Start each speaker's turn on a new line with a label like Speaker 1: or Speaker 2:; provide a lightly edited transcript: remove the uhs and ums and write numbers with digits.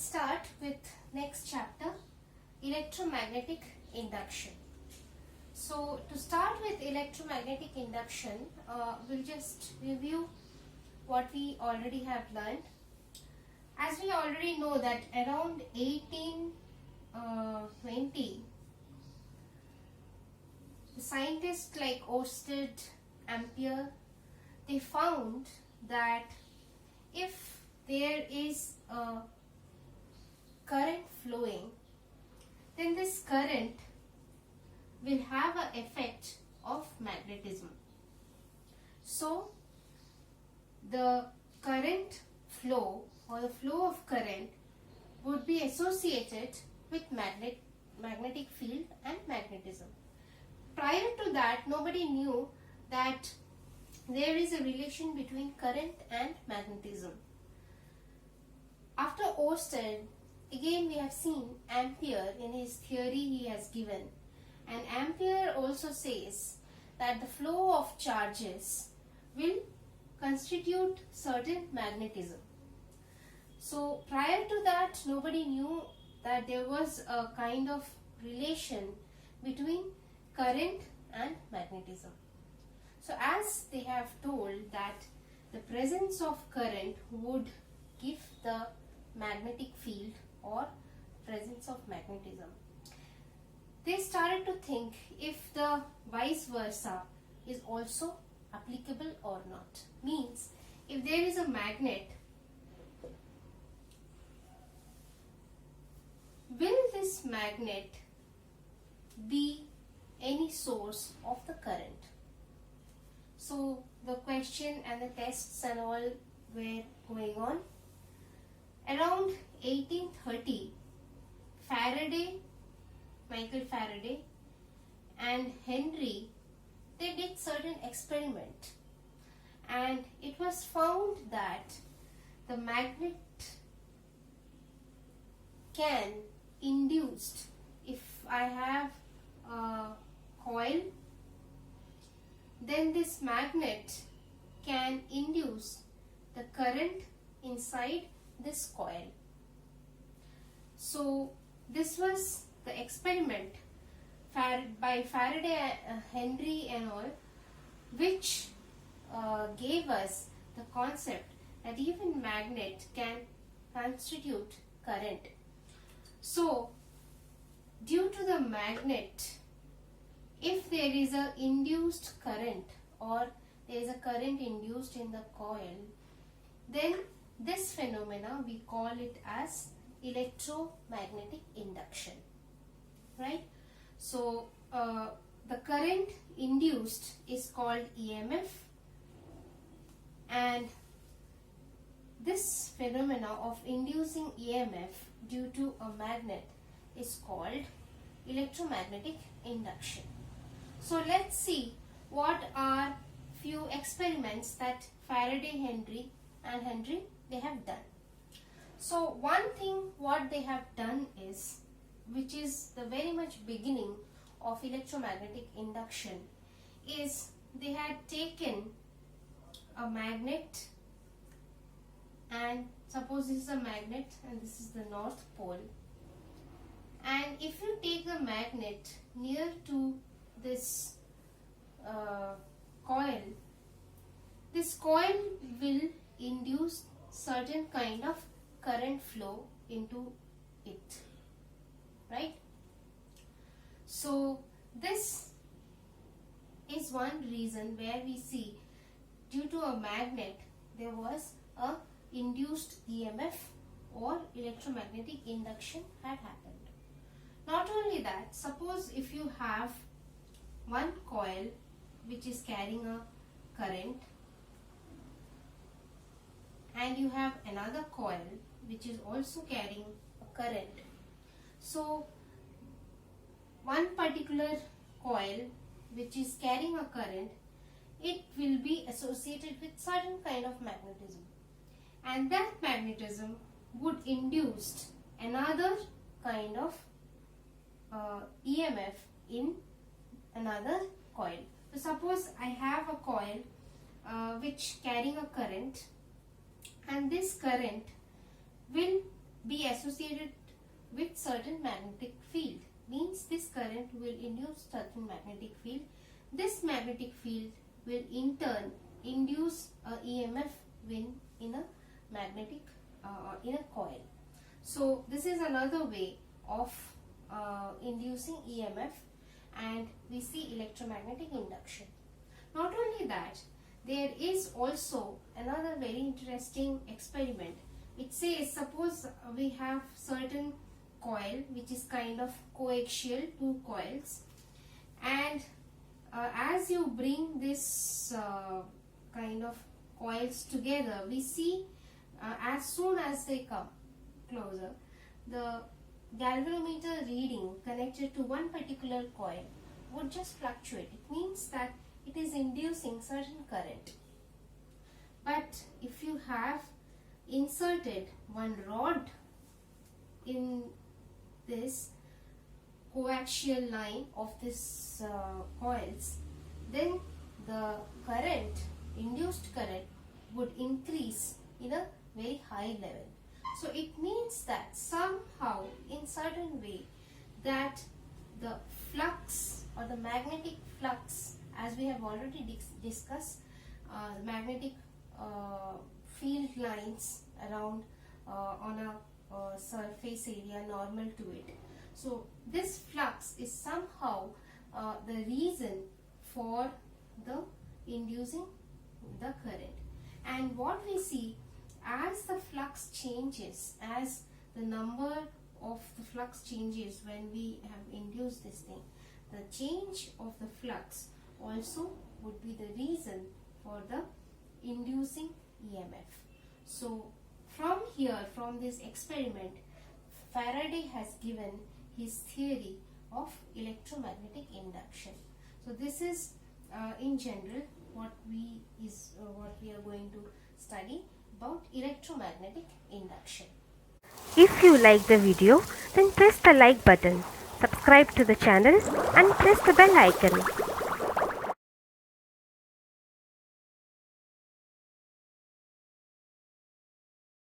Speaker 1: start with next chapter, electromagnetic induction. So to start with electromagnetic induction, we'll just review what we already have learned. As we already know that around 1820, the scientists like Oersted, Ampere, they found that if there is a current flowing, then this current will have an effect of magnetism. So the current flow or the flow of current would be associated with magnetic field and magnetism. Prior to that, nobody knew that there is a relation between current and magnetism. After Oersted, again we have seen Ampere in his theory he has given, and Ampere also says that the flow of charges will constitute certain magnetism. So prior to that, nobody knew that there was a kind of relation between current and magnetism. So as they have told that the presence of current would give the magnetic field or presence of magnetism, they started to think if the vice versa is also applicable or not. Means if there is a magnet, will this magnet be any source of the current? So the question and the tests and all were going on. Around 1830, Michael Faraday and Henry, they did certain experiment, and it was found that the magnet can induce, if I have a coil, then this magnet can induce the current inside this coil. So this was the experiment by Faraday, Henry and all, which gave us the concept that even magnet can constitute current. So due to the magnet, if there is a induced current or there is a current induced in the coil, then this phenomena we call it as electromagnetic induction, right? So the current induced is called EMF, and this phenomena of inducing EMF due to a magnet is called electromagnetic induction. So let's see what are few experiments that Faraday, Henry they have done. So one thing what they have done is, which is the very much beginning of electromagnetic induction, is they had taken a magnet, and suppose this is a magnet and this is the north pole, and if you take the magnet near to this coil, this coil will induce certain kind of current flow into it, right? So this is one reason where we see due to a magnet there was a induced EMF or electromagnetic induction had happened. Not only that, suppose if you have one coil which is carrying a current, and you have another coil which is also carrying a current. So one particular coil which is carrying a current, it will be associated with certain kind of magnetism, and that magnetism would induce another kind of EMF in another coil. So suppose I have a coil which carrying a current, and this current will be associated with certain magnetic field. Means this current will induce certain magnetic field. This magnetic field will in turn induce a EMF in a magnetic in a coil. So this is another way of inducing EMF, and we see electromagnetic induction. Not only that, there is also another very interesting experiment. It says, suppose we have certain coil which is kind of coaxial, two coils, and as you bring this kind of coils together, we see as soon as they come closer, the galvanometer reading connected to one particular coil would just fluctuate. It means that it is inducing certain current. But if you have inserted one rod in this coaxial line of this coils, then the current, induced current, would increase in a very high level. So it means that somehow, in certain way, that the flux or the magnetic flux, as we have already discussed, magnetic field lines around on a surface area normal to it. So this flux is somehow the reason for the inducing the current. And what we see, as the flux changes, as the number of the flux changes when we have induced this thing, the change of the flux also would be the reason for the inducing EMF. So from here, from this experiment, Faraday has given his theory of electromagnetic induction. So this is in general what we are going to study about electromagnetic induction.
Speaker 2: If you like the video, then press the like button, subscribe to the channel and press the bell icon.